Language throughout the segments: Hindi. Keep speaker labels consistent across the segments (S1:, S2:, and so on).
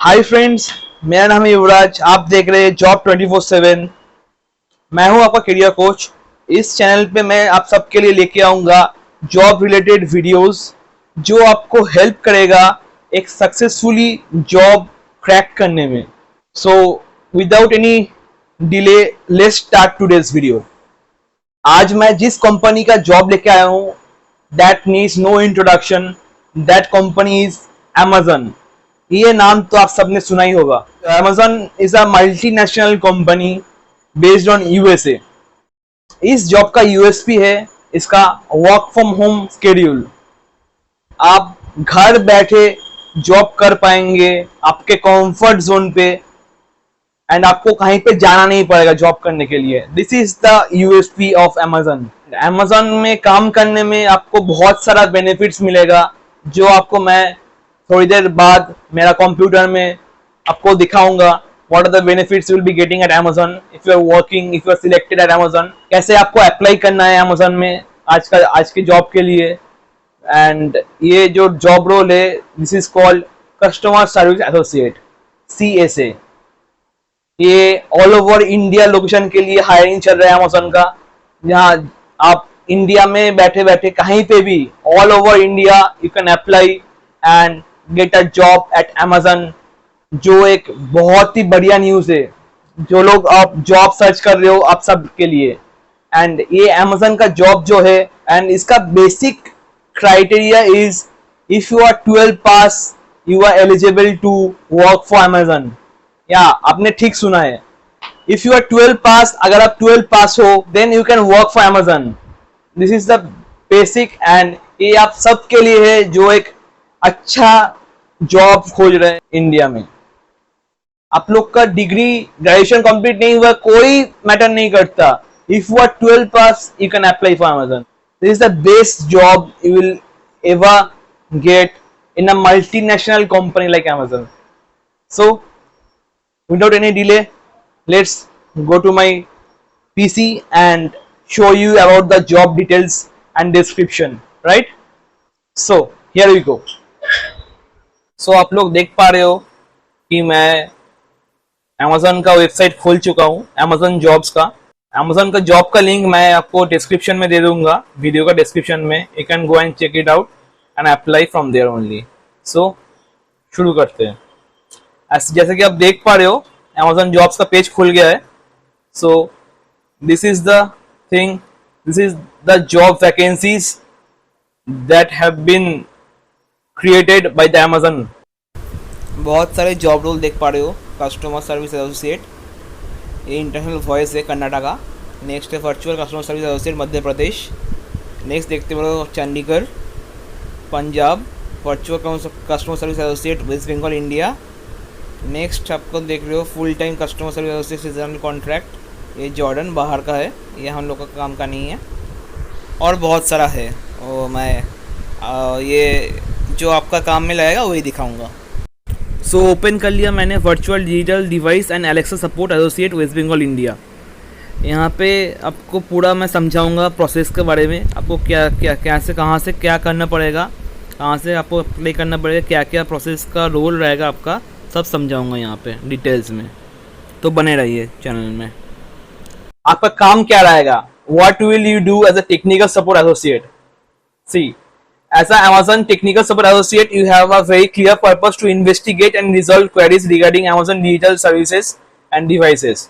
S1: हाय फ्रेंड्स, मेरा नाम है युवराज। आप देख रहे हैं जॉब 24/7। मैं हूं आपका करियर कोच। इस चैनल पे मैं आप सबके लिए लेके आऊंगा जॉब रिलेटेड वीडियोस जो आपको हेल्प करेगा एक सक्सेसफुली जॉब क्रैक करने में। So without any delay, let's start today's video. आज मैं जिस कंपनी का जॉब लेके आया हूं, that needs no introduction. That company is Amazon। ये नाम तो आप सबने सुना ही होगा। Amazon is a multinational company based on USA. इस जॉब का यूएसपी है इसका वर्क फ्रॉम होम स्केड्यूल। आप घर बैठे जॉब कर पाएंगे आपके कंफर्ट जोन पे, एंड आपको कहीं पे जाना नहीं पड़ेगा जॉब करने के लिए। This is the USP of Amazon। Amazon में काम करने में आपको बहुत सारा बेनिफिट्स मिलेगा जो आपको मैं थोड़ी देर बाद मेरा कंप्यूटर में आपको दिखाऊंगा। What are the benefits you will be getting at Amazon if you are working, if you are selected at Amazon। कैसे आपको अप्लाई करना है Amazon में आज के जॉब के लिए। एंड ये जो जॉब रोल है, this is called customer service associate, CSA। ये ऑल ओवर इंडिया लोकेशन के लिए हायरिंग चल रहा है Amazon का। जहाँ आप इंडिया में बैठे बैठे कहीं पे भी all over India you can apply and get a job eight Amazon, जो एक बहुत ही बढ़िया न्यूज है। जो लोग आप जॉब सर्च कर रहे हो आप सब के लिए। एंड ये Amazon का जॉब जो है, एंड इसका basic criteria is if you are 12 pass you are eligible to work for Amazon। या आपने ठीक सुना है, इफ यू आर 12 पास, अगर आप 12 पास हो then you can work for Amazon। This is the basic, and ये आप सबके लिए है जो एक अच्छा जॉब खोज रहे हैं इंडिया में। आप लोग का डिग्री ग्रेजुएशन कंप्लीट नहीं हुआ कोई मैटर नहीं करता। If you are 12 pass you can apply for Amazon। This is the best job you will ever get in a multinational company like Amazon। So without any delay, let's go to my PC and show you about the job details and description, right? So here we go. So आप लोग देख पा रहे हो कि मैं Amazon का वेबसाइट खोल चुका हूँ, Amazon जॉब्स का। Amazon का जॉब का लिंक मैं आपको डिस्क्रिप्शन में दे दूंगा, वीडियो का डिस्क्रिप्शन में। You can go and check it out and apply from there only. So शुरू करते हैं। जैसे कि आप देख पा रहे हो Amazon जॉब्स का पेज खुल गया है। So this is the thing, this is the job vacancies that have been created by the Amazon। बहुत सारे जॉब रोल देख पा रहे हो। कस्टमर सर्विस एसोसिएट, ये इंटरनेशनल वॉइस है कर्नाटका। नेक्स्ट है virtual customer service associate Madhya Pradesh. Next देखते हो Chandigarh Punjab, virtual customer service associate West Bengal India. Next आपको देख रहे हो full time customer service associate seasonal contract, ये जॉर्डन बाहर का है, ये हम लोग का काम का नहीं है। और बहुत सारा है, और मैं ये जो आपका काम में लगेगा वही दिखाऊंगा। सो ओपन कर लिया मैंने virtual digital device and Alexa support associate West Bengal India. यहाँ पे आपको पूरा मैं समझाऊंगा प्रोसेस के बारे में। आपको क्या क्या कैसे कहाँ से क्या करना पड़ेगा, कहाँ से आपको अप्लाई करना पड़ेगा, क्या क्या प्रोसेस का रोल रहेगा आपका, सब समझाऊंगा यहाँ पे डिटेल्स में। तो बने रहिए चैनल में। आपका काम क्या रहेगा, what will you do as a technical support associate. See, as a Amazon technical support associate you have a very clear purpose to investigate and resolve queries regarding Amazon digital services and devices.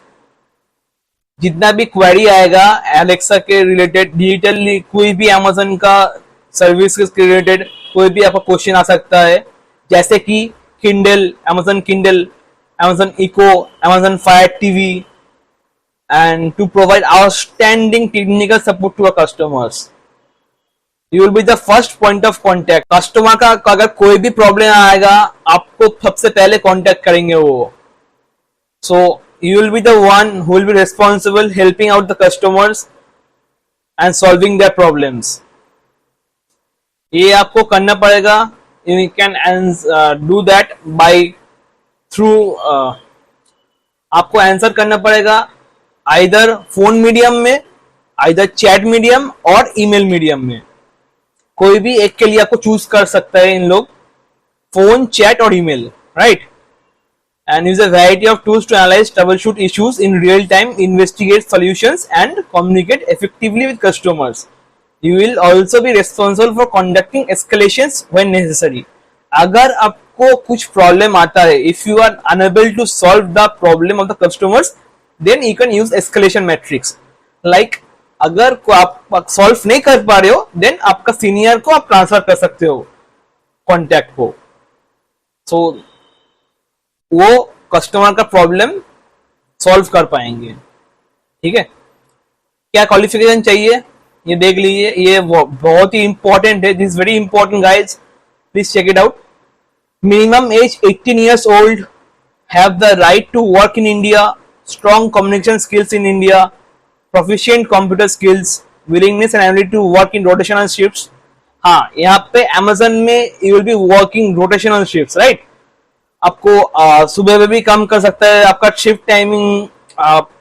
S1: जितना भी क्वेरी आएगा एलेक्सा के रिलेटेड, डिजिटली कोई भी Amazon का सर्विस के रिलेटेड कोई भी आपका क्वेश्चन आ सकता है, जैसे कि Amazon Kindle, Amazon Echo, Amazon Fire TV, and to provide outstanding technical support to our customers. You will be the first point of contact. Customer का अगर कोई भी प्रॉब्लम आएगा आपको सबसे पहले कांटेक्ट करेंगे वो। So you will be the one who will be responsible helping out the customers and solving their problems. ये आपको करना पड़ेगा। You can do that by through आपको आंसर करना पड़ेगा आइदर फोन मीडियम में, आइदर चैट मीडियम और ईमेल मीडियम में। कोई भी एक के लिए आपको चूज कर सकता है इन लोग, फोन, चैट और email, right. and use a variety of tools to analyze, troubleshoot issues in real time, investigate solutions, and communicate effectively with customers. You will also be responsible for conducting escalations when necessary. अगर आपको कुछ प्रॉब्लम आता है, if you are unable to solve the problem of the customers, then you can use escalation metrics. Like अगर आप सॉल्व नहीं कर पा रहे हो, देन आपका सीनियर को आप ट्रांसफर कर सकते हो कॉन्टैक्ट को. सो वो कस्टमर का प्रॉब्लम सॉल्व कर पाएंगे. ठीक है. क्या क्वालिफिकेशन चाहिए ये देख लीजिए, ये बहुत ही इंपॉर्टेंट है. This very important guys, please check it out. Minimum age 18 years old, have the right to work in India, strong communication skills in India, proficient computer skills, willingness and ability to work in rotational shifts. हाँ, यहाँ पे Amazon में you will be working rotational shifts, right? आपको सुबह में भी काम कर सकता है. आपका शिफ्ट टाइमिंग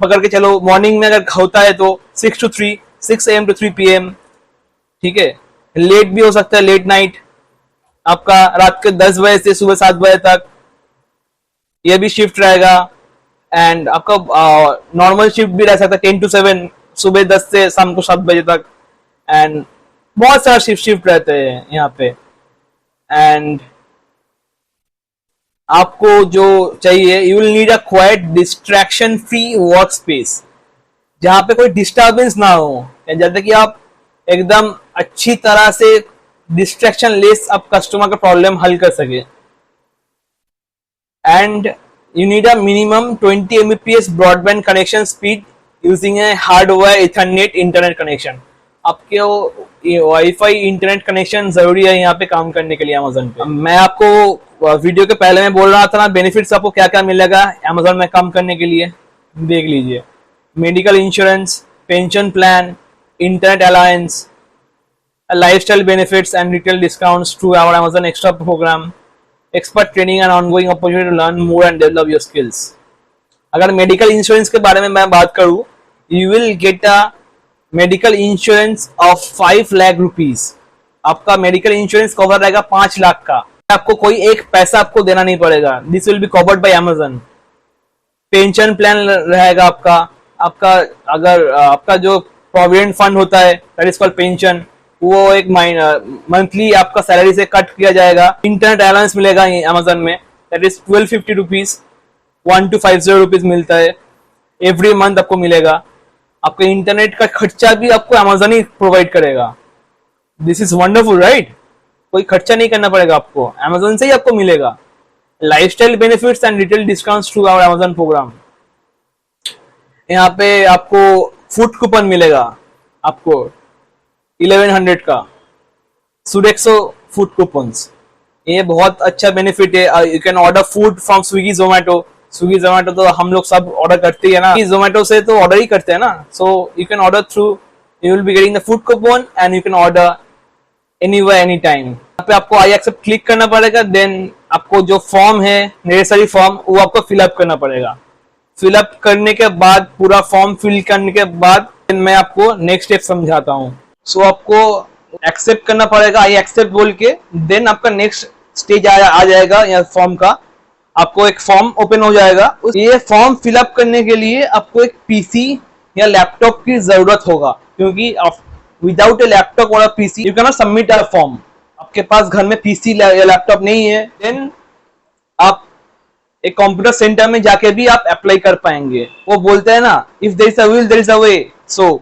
S1: पकड़ के चलो, मॉर्निंग में अगर होता है तो 6 to 3, 6 AM to 3 PM. ठीक है. लेट भी हो सकता है, लेट नाइट आपका रात के 10 बजे से सुबह 7 बजे तक, ये भी शिफ्ट रहेगा. एंड आपका नॉर्मल शिफ्ट भी रह सकता है 10 to 7, सुबह 10 से शाम को 7 बजे तक. एंड बहुत सारा शिफ्ट रहते हैं यहाँ पे. एंड आपको जो चाहिए, you will need a quite distraction free work space, जहां पे कोई डिस्टर्बेंस ना हो, जैसे कि आप एकदम अच्छी तरह से डिस्ट्रैक्शन लेस आप कस्टमर का प्रॉब्लम हल कर सके. And you need a minimum 20 Mbps broadband connection speed using a hardwire Ethernet internet connection. आपके वाईफाई इंटरनेट कनेक्शन जरूरी है यहाँ पे काम करने के लिए अमेज़न पे. मैं आपको वीडियो के पहले में बोल रहा था ना, बेनिफिट्स आपको क्या क्या मिलेगा अमेज़न में काम करने के लिए, देख लीजिए. Medical insurance, pension plan, internet alliance, lifestyle benefits and retail discounts through our Amazon extra program, expert training and ongoing opportunity to learn more and develop your skills. अगर मेडिकल इंश्योरेंस के बारे में मैं बात करूं, you will get a medical insurance of 5 lakh rupees. आपका मेडिकल इंश्योरेंस कवर रहेगा 5 लाख का. आपको कोई एक पैसा आपको देना नहीं पड़ेगा. This will be covered by Amazon. Pension plan रहेगा आपका अगर आपका जो प्रोविडेंट फंड होता है, दैट इज कॉल्ड पेंशन, वो एक मंथली आपका सैलरी से कट किया जाएगा. इंटरनेट अलाउंस मिलेगा अमेज़न में, दैट इज 1250 रुपीज, 1250 रुपीज मिलता है एवरी मंथ आपको मिलेगा. आपका इंटरनेट का खर्चा भी आपको अमेज़न ही प्रोवाइड करेगा. This is wonderful, right? कोई खर्चा नहीं करना पड़ेगा आपको, अमेज़न से ही आपको मिलेगा. Lifestyle benefits and retail discounts through our Amazon program. यहाँ पे आपको फूड कूपन मिलेगा, आपको 1100 का सुडेक्सो फूड कूपन्स. ये बहुत अच्छा बेनिफिट है. You can order food from Swiggy Zomato. Swiggy Zomato तो हम लोग सब ऑर्डर करते हैं ना, जोमेटो से तो ऑर्डर ही करते हैं ना. So you can order through, you will be getting the food coupon and you can order anywhere any time. यहाँ पे आपको आई एक्सेप्ट क्लिक करना पड़ेगा. देन आपको जो फॉर्म है, नेसेसरी फॉर्म, वो आपको फिलअप करना पड़ेगा. फिलअप करने के बाद, पूरा फॉर्म फिल करने के बाद मैं आपको नेक्स्ट स्टेप समझाता हूँ. सो आपको एक्सेप्ट करना पड़ेगा, आई एक्सेप्ट बोल के. देन आपका नेक्स्ट स्टेज आ जाएगा यहाँ फॉर्म का. आपको एक फॉर्म ओपन हो जाएगा. ये फॉर्म फिलअप करने के लिए आपको एक पीसी या लैपटॉप की जरूरत होगा, क्योंकि विदाउट ए लैपटॉप और PC you can not submit a form. आपके पास घर में पीसी या लैपटॉप नहीं है, देन आप एक कंप्यूटर सेंटर में जाके भी आप अप्लाई कर पाएंगे. वो बोलते हैं ना, if there is a will there is a way. So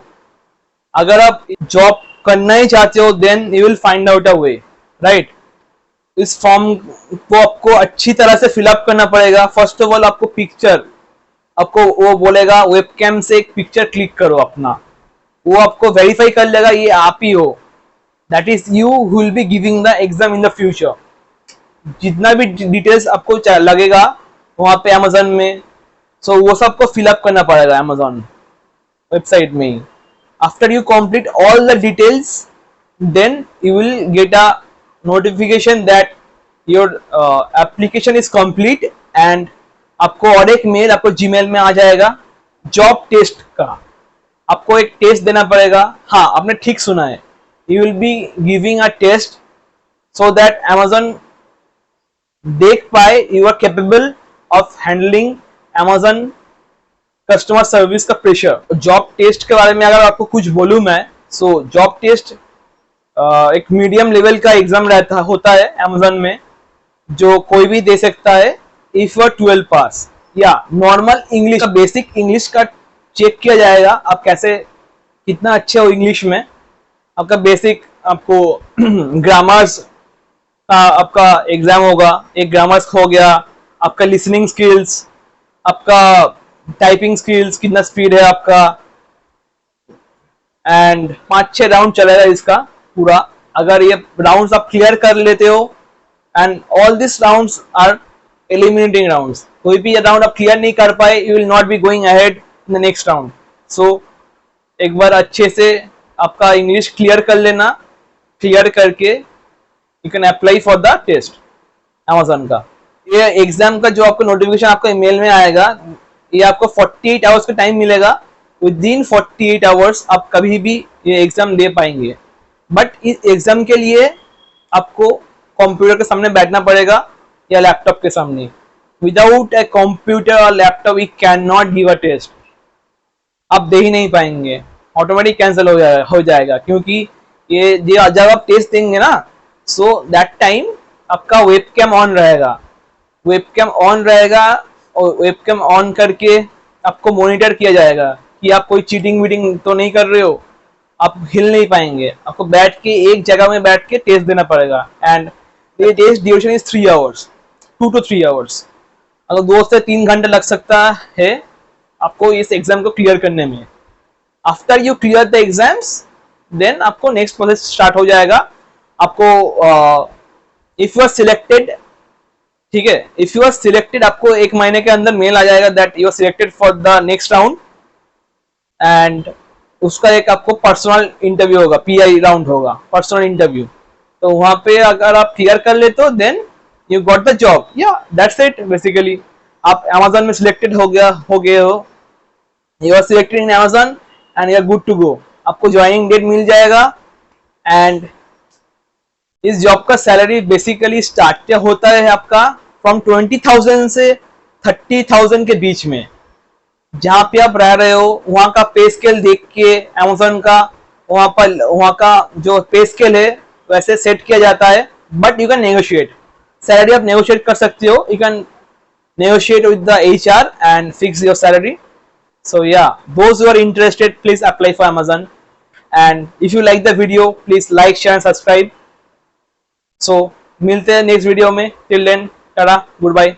S1: अगर आप जॉब करना ही चाहते हो, then you will find out a way, right? इस फॉर्म को आपको अच्छी तरह से फिलअप करना पड़ेगा. फर्स्ट ऑफ ऑल आपको पिक्चर, आपको वो बोलेगा वेबकैम से एक पिक्चर क्लिक करो अपना. वो आपको वेरीफाई कर लेगा ये आप ही हो. That is you who will be giving the exam in the future. जितना भी डिटेल्स आपको लगेगा वहां पे अमेज़न में, सो वो सबको फिलअप करना पड़ेगा अमेज़न वेबसाइट में ही. After you complete all the details, then you will get a notification that your application is complete. And आपको और एक मेल आपको जीमेल में आ जाएगा जॉब टेस्ट का. आपको एक टेस्ट देना पड़ेगा. हाँ, आपने ठीक सुना है, you will be giving a test so that Amazon देख पाए you are capable of handling Amazon customer service का प्रेशर। जॉब टेस्ट के बारे में अगर आपको कुछ बोलूं मैं, सो जॉब टेस्ट एक मीडियम लेवल का एग्जाम रहता होता है Amazon में, जो कोई भी दे सकता है इफ यू आर 12 पास। या नॉर्मल इंग्लिश का, बेसिक इंग्लिश का चेक किया जाएगा, आप कैसे कितना अच्छे हो इंग्लिश में। आपका बेसिक, आपको ग्रामर्स का आपका एग्जाम होगा, एक ग्रामर्स हो गया, आपका लिसनिंग स्किल्स, आपका टाइपिंग स्किल्स, कितना स्पीड है आपका, एंड 5-6 राउंड चलेगा इसका पूरा। अगर ये राउंड्स आप क्लियर कर लेते हो, and all this rounds are eliminating rounds, कोई भी राउंड आप क्लियर नहीं कर पाए, you will not be going ahead in the next round. So एक बार अच्छे से आपका इंग्लिश क्लियर कर लेना, क्लियर करके you can apply for the test Amazon का। ये एग्जाम का जो आपको नोटिफिकेशन आपको ईमेल में आएगा, ये आपको 48 आवर्स का टाइम मिलेगा। विद इन 48 आवर्स आप कभी भी ये एग्जाम दे पाएंगे। बट इस एग्जाम के लिए आपको कंप्यूटर के सामने बैठना पड़ेगा या लैपटॉप के सामने। विदाउट ए कंप्यूटर और laptop you can not give a test. आप दे ही नहीं पाएंगे, ऑटोमेटिक कैंसिल हो जाएगा क्योंकि ये जब आप टेस्ट देंगे ना, सो दैट टाइम आपका वेबकैम ऑन रहेगा। वेबकैम ऑन रहेगा और वेबकैम ऑन करके आपको मॉनिटर किया जाएगा कि आप कोई चीटिंग वीटिंग तो नहीं कर रहे हो। आप हिल नहीं पाएंगे, आपको बैठ के एक जगह में बैठ के टेस्ट देना पड़ेगा। एंड ये test duration is 3 hours, 2 to 3 hours. अगर 2 से 3 घंटे लग सकता है आपको इस एग्जाम को क्लियर करने में। After you clear the exams, then आपको नेक्स्ट प्रोसेस स्टार्ट हो जाएगा। आपको इफ यू आर सिलेक्टेड, ठीक है, इफ यू आर सिलेक्टेड, आपको 1 महीने के अंदर मेल आ जाएगा that you are selected for the next round. And उसका एक आपको पर्सनल इंटरव्यू होगा, PI राउंड होगा, पर्सनल इंटरव्यू। तो वहां पे अगर आप क्लियर कर लेते हो, then you got the job. या दैट्स इट बेसिकली। आप Amazon में सिलेक्टेड हो गए हो, you are selected in Amazon and you are good to go. आपको ज्वाइनिंग डेट मिल जाएगा। एंड इस जॉब का सैलरी बेसिकली स्टार्ट होता है आपका फ्रॉम 20,000 से 30,000 के बीच में। जहां पे आप रह रहे हो वहां का पे स्केल देख के Amazon का वहां का जो पे स्केल है वैसे सेट किया जाता है। But you can negotiate salary, आप नेगोशिएट कर सकते हो। You can negotiate with the HR and fix your salary. So yeah, those who are interested, please apply for Amazon. And if you like the video, please like, share and subscribe. So मिलते हैं नेक्स्ट वीडियो में। Till then, tada, goodbye.